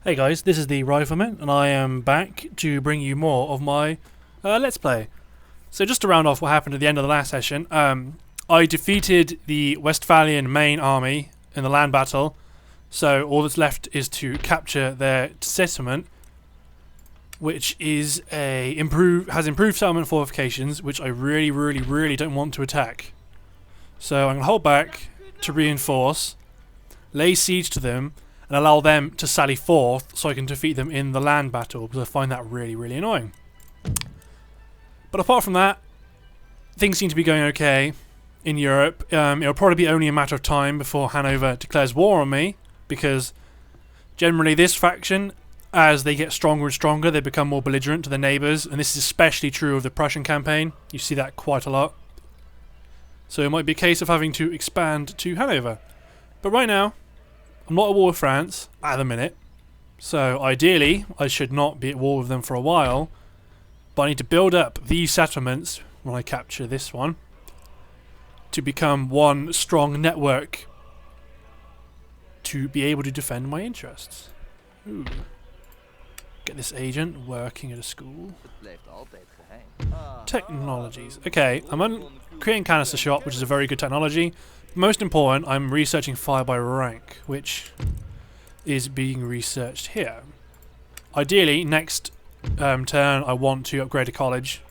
Hey guys, this is the Rifleman, and I am back to bring you more of my Let's Play. So just to round off what happened at the end of the last session, I defeated the Westphalian main army in the land battle, so all that's left is to capture their settlement, which is has improved settlement fortifications, which I really don't want to attack. So I'm going to hold back to reinforce, lay siege to them, and allow them to sally forth so I can defeat them in the land battle, because I find that really annoying. But apart from that, things seem to be going okay in Europe. It'll probably be only a matter of time before Hanover declares war on me, because generally this faction, as they get stronger and stronger, they become more belligerent to their neighbours, and this is especially true of the Prussian campaign. You see that quite a lot. So it might be a case of having to expand to Hanover. But right now, I'm not at war with France at the minute, so ideally I should not be at war with them for a while, but I need to build up these settlements when I capture this one to become one strong network to be able to defend my interests. Ooh. Get this agent working at a school. Technologies. Okay, I'm creating canister shot, which is a very good technology. Most important, I'm researching fire by rank, which is being researched here. Ideally, next turn I want to upgrade a college.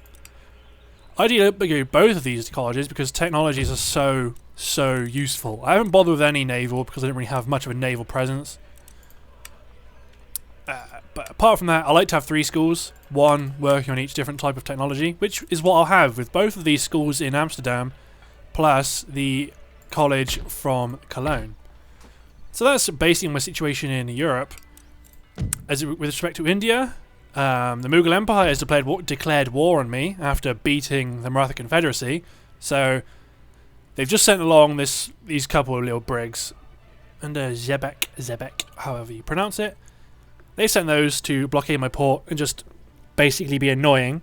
Ideally, upgrade both of these colleges because technologies are so useful. I haven't bothered with any naval because I don't really have much of a naval presence. But apart from that, I like to have 3 schools, one working on each different type of technology, which is what I'll have with both of these schools in Amsterdam, plus the college from Cologne. So that's basically my situation in Europe. With respect to India, the Mughal Empire has declared war on me after beating the Maratha Confederacy. So they've just sent along these couple of little brigs under Zebek, however you pronounce it. They sent those to blockade my port and just basically be annoying.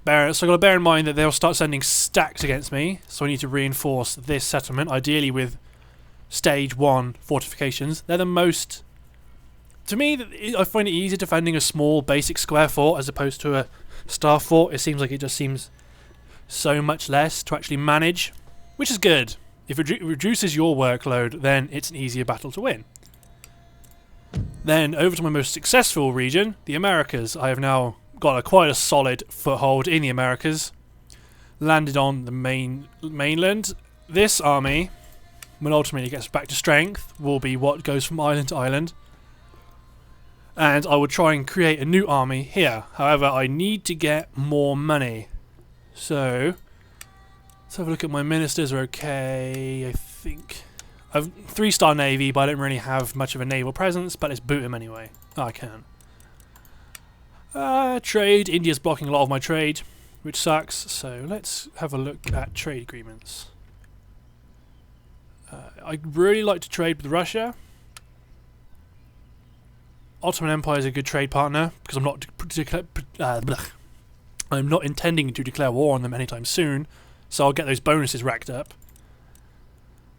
So I've got to bear in mind that they'll start sending stacks against me, so I need to reinforce this settlement, ideally with stage 1 fortifications. They're the most... To me, I find it easier defending a small basic square fort as opposed to a star fort. It seems like it just seems so much less to actually manage, which is good. If it reduces your workload, then it's an easier battle to win. Then over to my most successful region, the Americas. I have now got quite a solid foothold in the Americas. Landed on the mainland. This army, when ultimately it gets back to strength, will be what goes from island to island. And I will try and create a new army here. However, I need to get more money. So let's have a look at my ministers. Are okay, I think. I've 3-star navy, but I don't really have much of a naval presence, but let's boot him anyway. Oh, I can. Trade. India's blocking a lot of my trade, which sucks. So let's have a look at trade agreements. I'd really like to trade with Russia. Ottoman Empire is a good trade partner because I'm not intending to declare war on them anytime soon, so I'll get those bonuses racked up.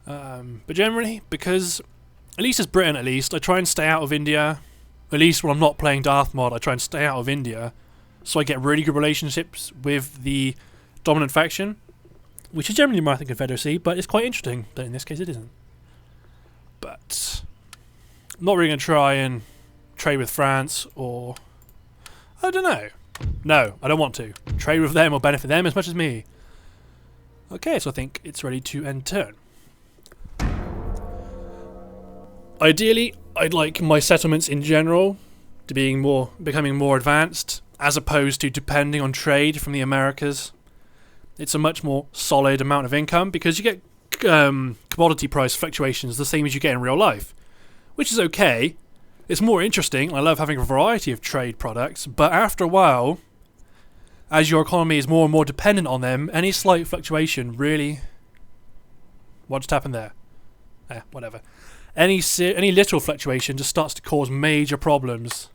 But generally, because at least as Britain, I try and stay out of India. At least when I'm not playing Darthmod, I try and stay out of India, so I get really good relationships with the dominant faction, which is generally the Maratha Confederacy, but it's quite interesting that in this case it isn't. But I'm not really going to try and trade with France, or... I don't know. No, I don't want to. Trade with them or benefit them as much as me. Okay, so I think it's ready to end turn. Ideally, I'd like my settlements in general to becoming more advanced, as opposed to depending on trade from the Americas. It's a much more solid amount of income because you get commodity price fluctuations the same as you get in real life, which is okay. It's more interesting. I love having a variety of trade products, but after a while, as your economy is more and more dependent on them, any slight fluctuation really... What just happened there? Whatever. Any little fluctuation just starts to cause major problems.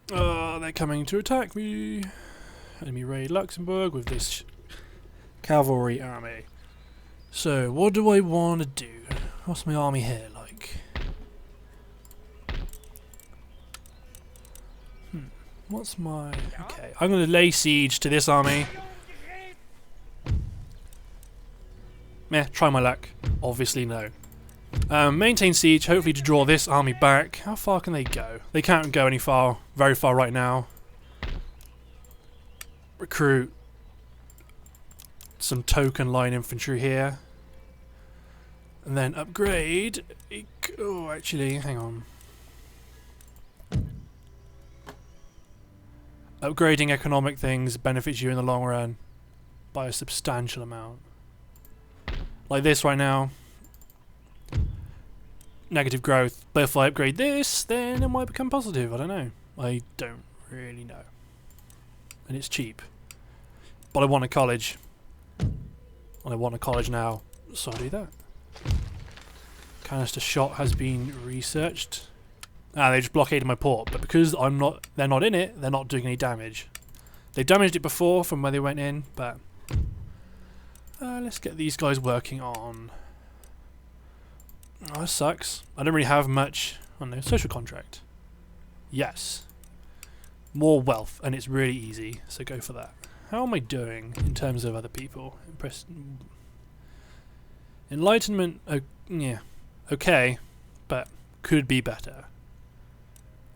They're coming to attack me. Enemy raid Luxembourg with this cavalry army. So, what do I want to do? What's my army here like? What's my... Okay, I'm going to lay siege to this army. Meh, try my luck. Obviously no. Maintain siege, hopefully to draw this army back. How far can they go? They can't go very far right now. Recruit some token line infantry here. And then upgrade... Oh, actually, hang on. Upgrading economic things benefits you in the long run by a substantial amount. Like this right now. Negative growth. But if I upgrade this, then it might become positive. I don't know. I don't really know. And it's cheap. But I want a college. And I want a college now. So I do that. Canister shot has been researched. They just blockaded my port, but because they're not in it, they're not doing any damage. They damaged it before from where they went in, but let's get these guys working on. Oh, that sucks. I don't really have much on the social contract. Yes, more wealth, and it's really easy, so go for that. How am I doing in terms of other people? Enlightenment, yeah, okay, but could be better.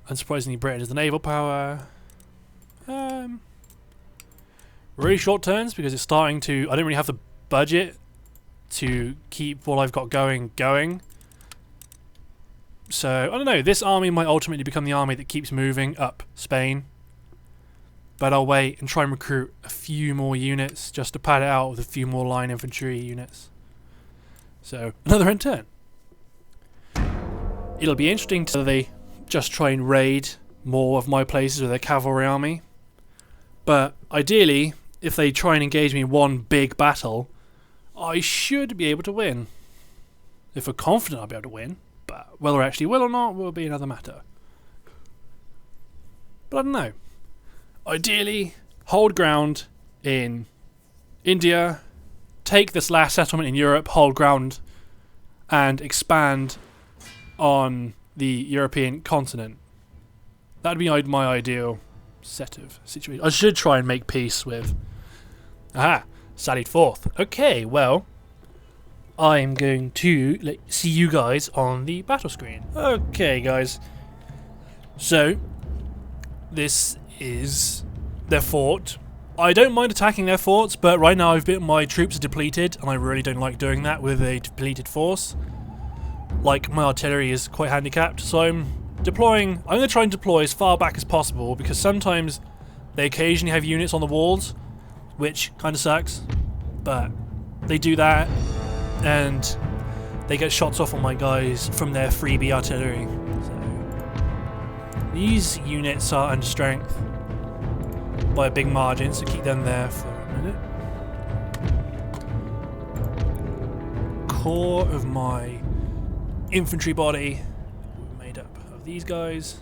Unsurprisingly, Britain is the naval power. Really short turns because it's starting to... I don't really have the budget to keep what I've got going. So, I don't know. This army might ultimately become the army that keeps moving up Spain. But I'll wait and try and recruit a few more units just to pad it out with a few more line infantry units. So, another end turn. It'll be interesting to they just try and raid more of my places with their cavalry army. But ideally, if they try and engage me in one big battle, I should be able to win. If we're confident I'll be able to win, but whether I actually will or not will be another matter. But I don't know. Ideally, hold ground in India, take this last settlement in Europe, hold ground, and expand on the European continent. That'd be my ideal set of situation. I should try and make peace with... Aha! Sallied forth. Okay, well, I'm going to see you guys on the battle screen. Okay, guys. So, this is their fort. I don't mind attacking their forts, but right now my troops are depleted, and I really don't like doing that with a depleted force. Like, my artillery is quite handicapped, so I'm going to try and deploy as far back as possible, because sometimes they occasionally have units on the walls, which kind of sucks, but they do that, and they get shots off on my guys from their freebie artillery. So these units are under strength by a big margin, so keep them there for a minute. Core of my infantry body made up of these guys.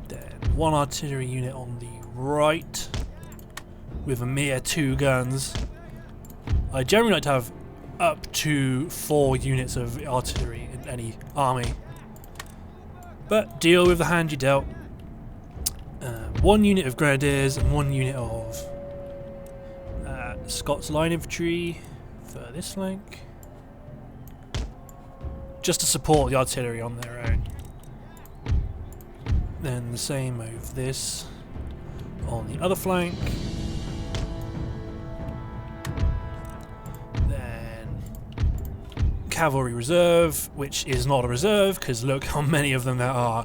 Then one artillery unit on the right with a mere 2 guns. I generally like to have up to 4 units of artillery in any army, but deal with the hand you dealt. 1 unit of grenadiers and 1 unit of Scots line infantry for this flank, just to support the artillery on their own. Then the same of this on the other flank. Then cavalry reserve, which is not a reserve because look how many of them there are.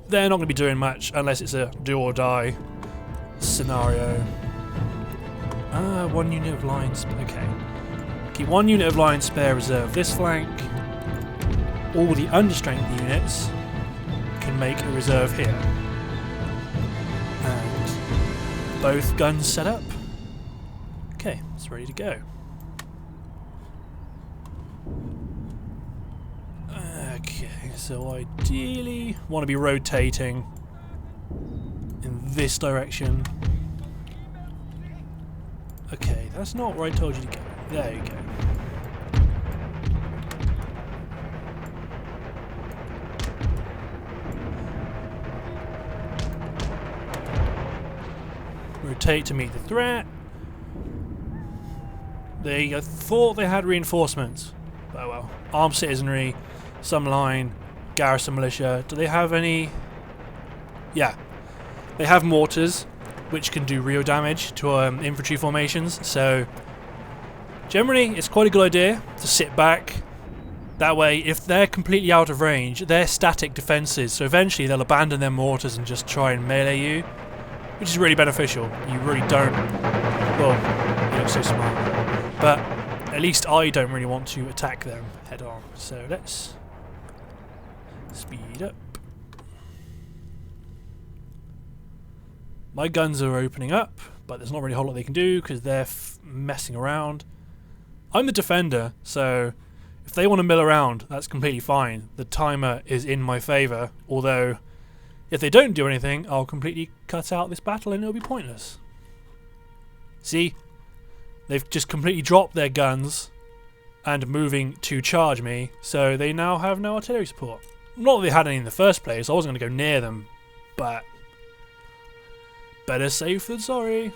They're not going to be doing much unless it's a do or die scenario. 1 unit of lines. Okay. Keep 1 unit of line spare reserve this flank. All the understrength units can make a reserve here. And both guns set up. Okay, it's ready to go. Okay, so ideally want to be rotating in this direction. Okay, that's not where I told you to go. There you go. rotate to meet the threat. They thought they had reinforcements. Oh well. Armed citizenry, some line, garrison militia. Do they have any? Yeah. They have mortars, which can do real damage to infantry formations. So generally, it's quite a good idea to sit back. That way, if they're completely out of range, they're static defences. So eventually, they'll abandon their mortars and just try and melee you, which is really beneficial. You really don't. Well, you look so smart, but at least I don't really want to attack them head on. So let's speed up. My guns are opening up, but there's not really a whole lot they can do because they're messing around. I'm the defender, so if they want to mill around, that's completely fine. The timer is in my favour, although if they don't do anything, I'll completely cut out this battle and it'll be pointless. See? They've just completely dropped their guns and moving to charge me, so they now have no artillery support. Not that they had any in the first place, I wasn't going to go near them, but better safe than sorry.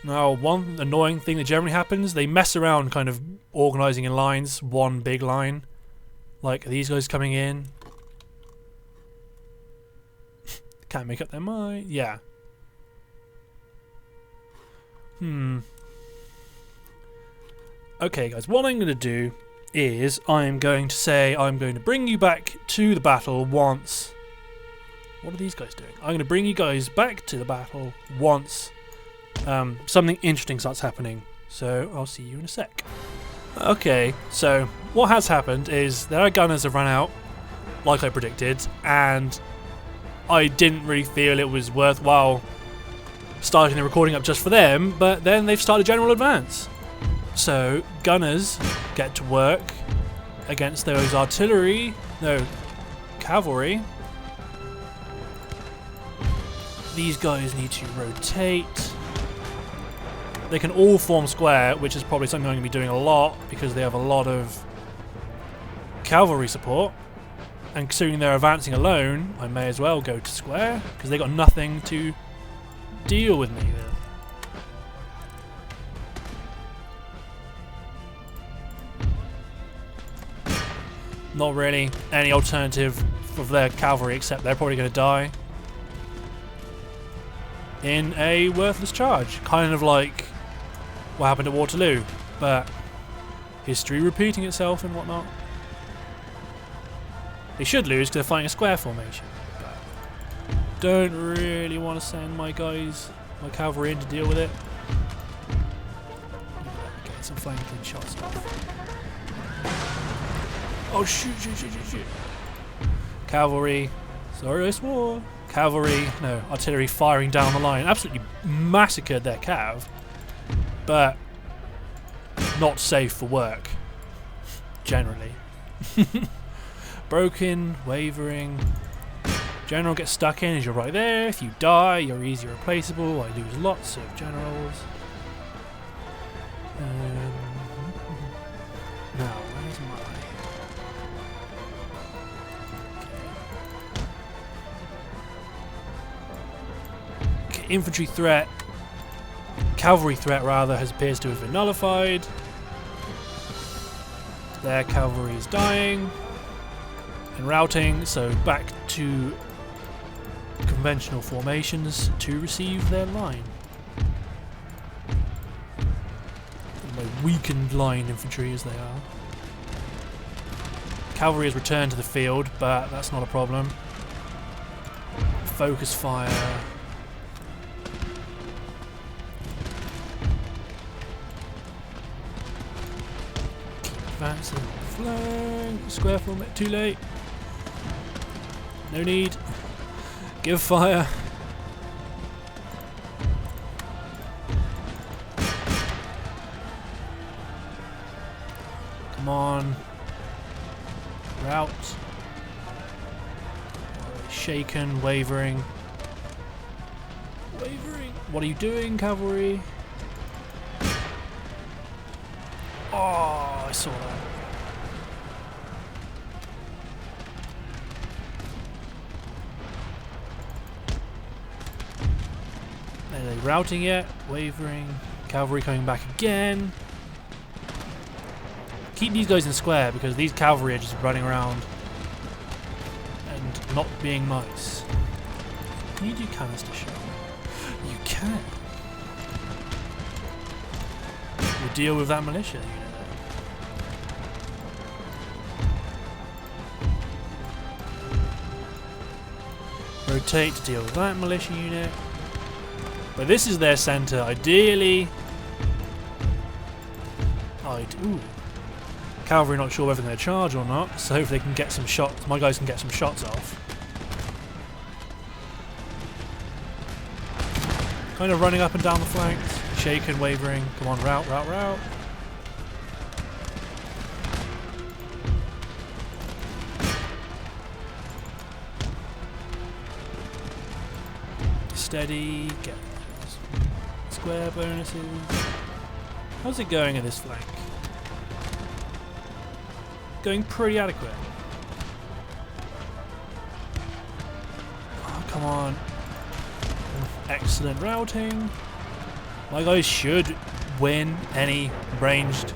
Now, one annoying thing that generally happens, they mess around kind of organising in lines, one big line. Like, are these guys coming in? Can't make up their mind. Yeah. Okay, guys, what I'm going to do is I'm going to say I'm going to bring you back to the battle once. What are these guys doing? I'm going to bring you guys back to the battle once something interesting starts happening. So I'll see you in a sec. Okay, so what has happened is their gunners have run out, like I predicted, and I didn't really feel it was worthwhile starting the recording up just for them, but then they've started general advance. So gunners get to work against those cavalry. These guys need to rotate. They can all form square, which is probably something I'm going to be doing a lot because they have a lot of cavalry support. And considering they're advancing alone, I may as well go to square because they got nothing to deal with me with. Not really any alternative for their cavalry except they're probably going to die in a worthless charge. Kind of like what happened at Waterloo, but history repeating itself and whatnot. They should lose because they're fighting a square formation, but don't really want to send my cavalry in to deal with it. Get some flanking shots off. Oh shoot. Cavalry, sorry I swore. Artillery firing down the line. Absolutely massacred their cav, but not safe for work, generally. Broken, wavering. General gets stuck in as you're right there. If you die, you're easy replaceable. I lose lots of generals. Now, where's my... Infantry threat, cavalry threat rather, appears to have been nullified. Their cavalry is dying and routing, so back to conventional formations to receive their line. My weakened line infantry as they are. Cavalry has returned to the field, but that's not a problem. Focus fire. Advancing flank, square format, too late. No need. Give fire. Come on. Route. Shaken, wavering. What are you doing, cavalry? Oh, I saw that. they routing yet? Wavering. Cavalry coming back again. Keep these guys in square because these cavalry are just running around and not being nice. Can you do canister shot? You can. We'll deal with that militia unit. Rotate to deal with that militia unit. But this is their centre. Ideally, ooh. Cavalry not sure whether they're going to charge or not, so hopefully they can get some shots. My guys can get some shots off. Kind of running up and down the flanks. Shaken, wavering. Come on, route, route, route. Steady, get square bonuses. How's it going at this flank? Going pretty adequate. Oh, come on. Excellent routing. My guys should win any ranged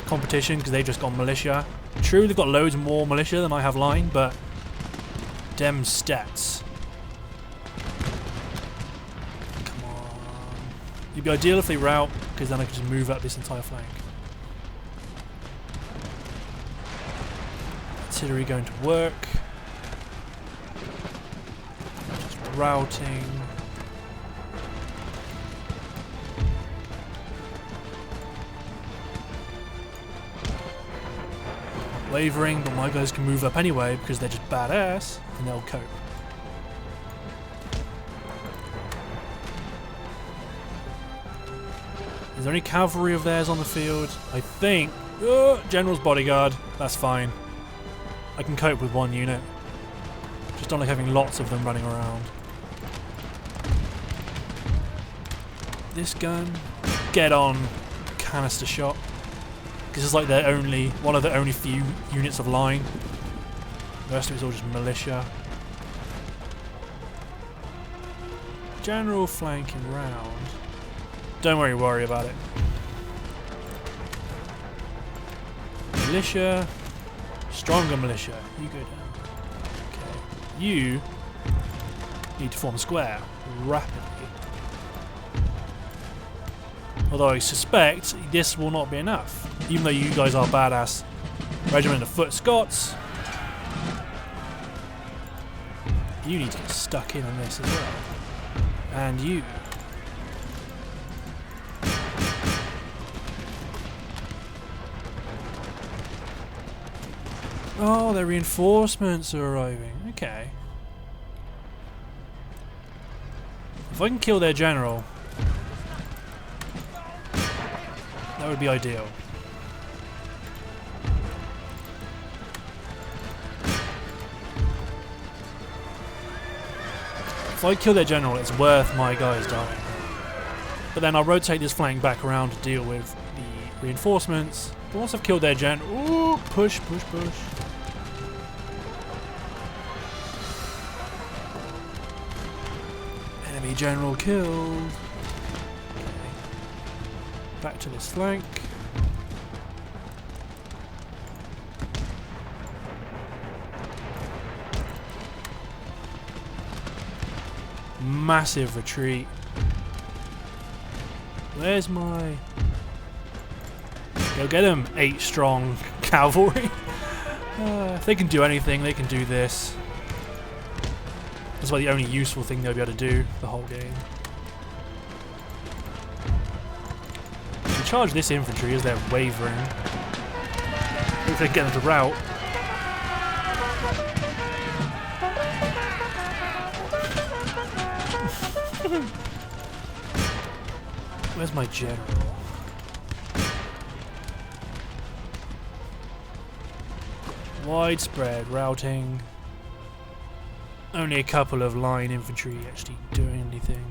competition because they've just got militia. True, they've got loads more militia than I have line, but dem stats. It'd be ideal if they route, because then I could just move up this entire flank. Artillery going to work. Just routing. Wavering, but my guys can move up anyway because they're just badass and they'll cope. Is there any cavalry of theirs on the field? I think. General's bodyguard. That's fine. I can cope with one unit. Just don't like having lots of them running around. This gun. Get on. Canister shot. This is like their only, one of the only few units of line. The rest of it's all just militia. General flanking round. Don't worry about it. Militia. Stronger militia. You go down. Okay. You need to form square rapidly. Although I suspect this will not be enough. Even though you guys are badass Regiment of Foot Scots. You need to get stuck in on this as well. And you. Oh, their reinforcements are arriving. Okay. If I can kill their general, that would be ideal. If I kill their general, it's worth my guys dying. But then I'll rotate this flank back around to deal with the reinforcements. But once I've killed their general, ooh, push, push, push. Enemy general killed. Okay. Back to this flank. Massive retreat. Where's my... Go get them, 8 strong cavalry. If they can do anything, they can do this. That's like the only useful thing they'll be able to do the whole game. You charge this infantry as they're wavering. If they get them to rout. Where's my general? Widespread routing. Only a couple of line infantry actually doing anything.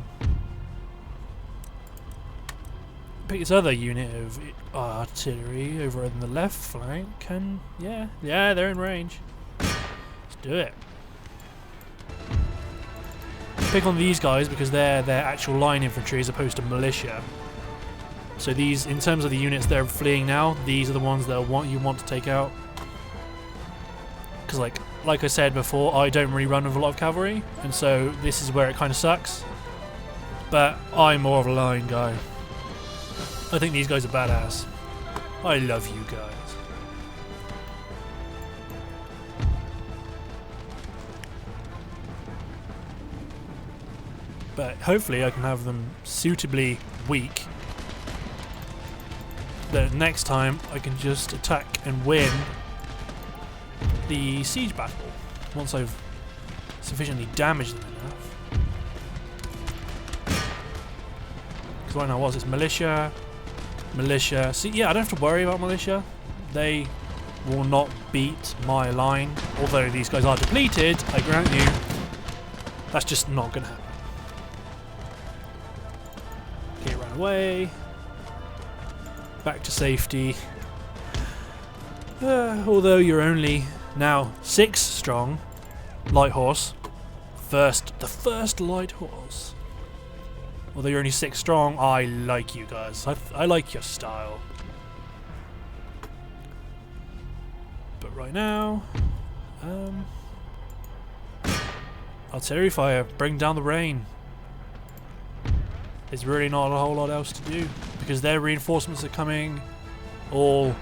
Pick this other unit of artillery over on the left flank, and yeah, they're in range. Let's do it. pick on these guys because they're their actual line infantry as opposed to militia. So these, in terms of the units they're fleeing now, these are the ones that you want to take out. Because like I said before, I don't really run with a lot of cavalry, and so this is where it kind of sucks. But I'm more of a line guy. I think these guys are badass. I love you guys. But hopefully I can have them suitably weak. That next time I can just attack and win the siege battle once I've sufficiently damaged them enough. Because right now what's this? Militia. See, yeah, I don't have to worry about militia. They will not beat my line. Although these guys are depleted, I grant you, that's just not going to happen. Okay, run away. Back to safety. Although you're only now 6 strong. Light horse. The first light horse. Although you're only 6 strong, I like you guys. I like your style. But right now, artillery fire, bring down the rain. There's really not a whole lot else to do because their reinforcements are coming, all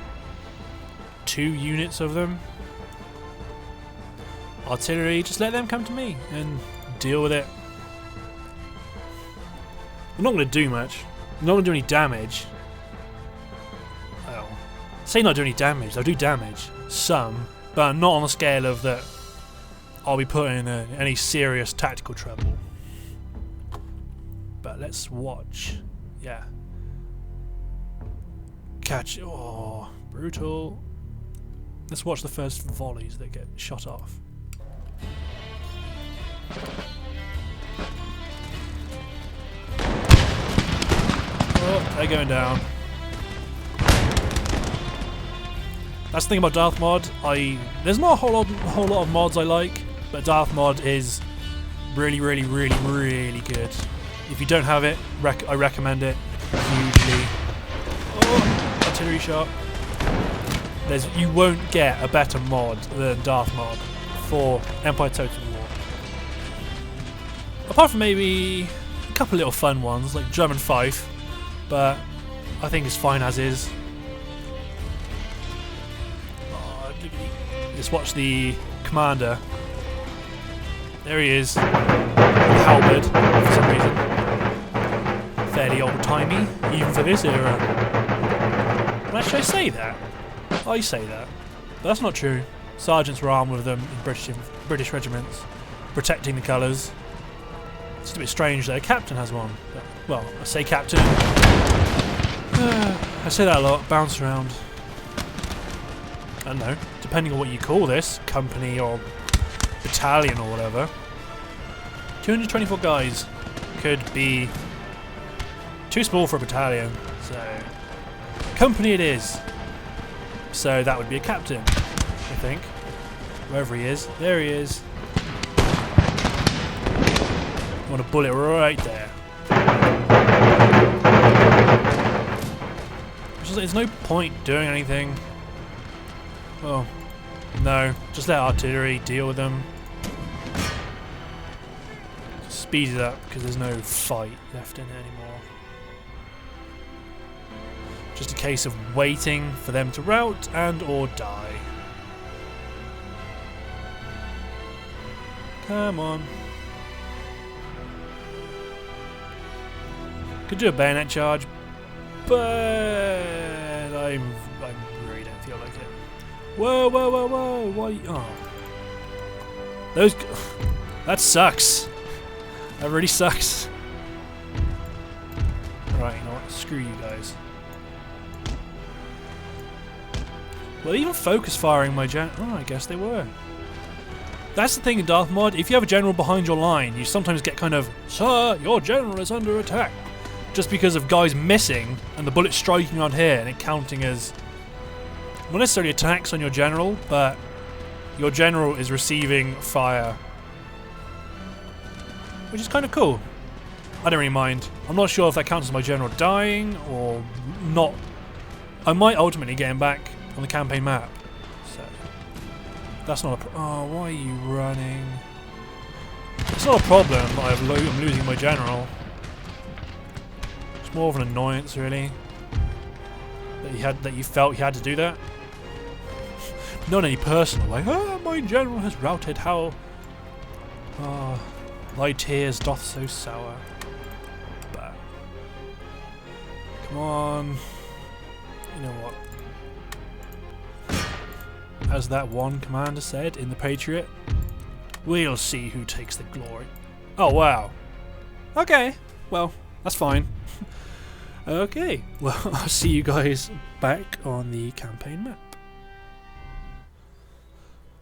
2 units of them. Artillery, just let them come to me and deal with it. I'm not going to do much. I'm not going to do any damage. Well, say not do any damage. I'll do damage. Some. But not on the scale of that I'll be put in any serious tactical trouble. But let's watch. Yeah. Catch. Oh, brutal. Let's watch the first volleys that get shot off. Oh, they're going down. That's the thing about Darthmod. There's not a whole lot of mods I like, but Darthmod is really good. If you don't have it, I recommend it hugely. Oh, artillery shot. You won't get a better mod than Darthmod for Empire Total War. Apart from maybe a couple little fun ones like German Fife. But I think it's fine as is. Oh, just watch the commander. There he is. Halberd, for some reason. Fairly old-timey, even for this era. Well, should I say that? I say that. But that's not true. Sergeants were armed with them in British regiments, protecting the colours. It's just a bit strange that a captain has one. But, well, I say captain. I say that a lot. Bounce around. I don't know. Depending on what you call this, company or battalion or whatever. 224 guys could be too small for a battalion. So, company it is. So that would be a captain, I think. Wherever he is. There he is. I want a bullet right there. There's no point doing anything. Oh, no. Just let artillery deal with them. Just speed it up because there's no fight left in it anymore. Just a case of waiting for them to rout and or die. Come on. Could do a bayonet charge, but I really don't feel like it. Whoa! Why? Oh, that sucks. That really sucks. Right, you know what? Screw you guys. Well, even focus firing my oh, I guess they were. That's the thing in Darthmod. If you have a general behind your line, you sometimes get kind of, "Sir, your general is under attack," just because of guys missing and the bullet striking on here and it counting as not necessarily attacks on your general, but your general is receiving fire which is kind of cool. I don't really mind. I'm not sure if that counts as my general dying or not. I might ultimately get him back on the campaign map. So that's not a oh, why are you running? It's not a problem that I'm losing my general. It's more of an annoyance, really. That you felt you had to do that. Not any personal, like, oh, my general has routed, how thy tears doth so sour. But come on. You know what? As that one commander said in the Patriot, we'll see who takes the glory. Oh wow. Okay, well, that's fine. Okay, well, I'll see you guys back on the campaign map.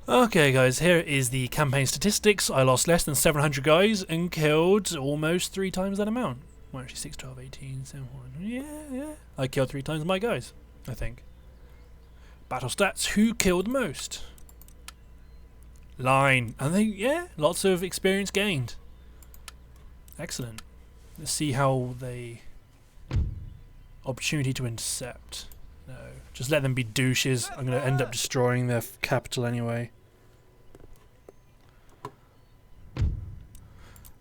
Okay guys, here is the campaign statistics. I lost less than 700 guys and killed almost 3 times that amount. Well, actually 6, 12, 18, 7, 1. Yeah. I killed 3 times my guys, I think. Battle stats, who killed most? Line. I think, yeah, lots of experience gained. Excellent. Let's see how they... Opportunity to intercept. No. Just let them be douches. I'm going to end up destroying their capital anyway.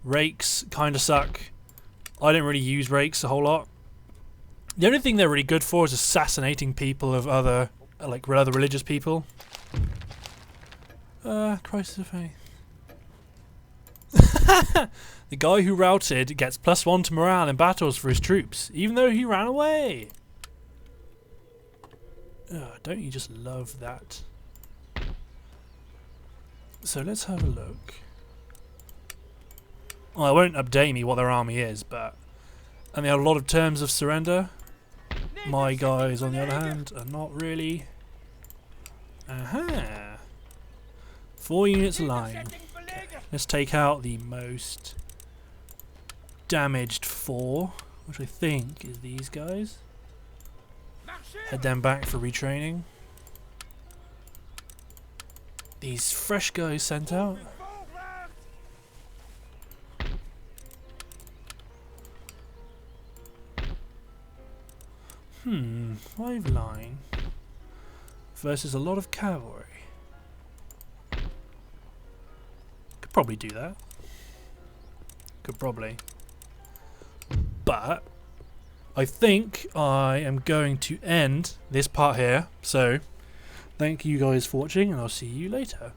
Rakes kind of suck. I don't really use rakes a whole lot. The only thing they're really good for is assassinating people of other, like, other religious people. Crisis of Faith. The guy who routed gets +1 to morale in battles for his troops, even though he ran away. Don't you just love that? So let's have a look. Well, it won't update me what their army is, but... And they have a lot of terms of surrender. My guys, on the other hand, are not really... Aha! 4 units line. Okay. Let's take out the most damaged 4, which I think is these guys. Head them back for retraining. These fresh guys sent out. Hmm, 5 line versus a lot of cavalry. Could probably do that. Could probably. But I think I am going to end this part here. So thank you guys for watching, and I'll see you later.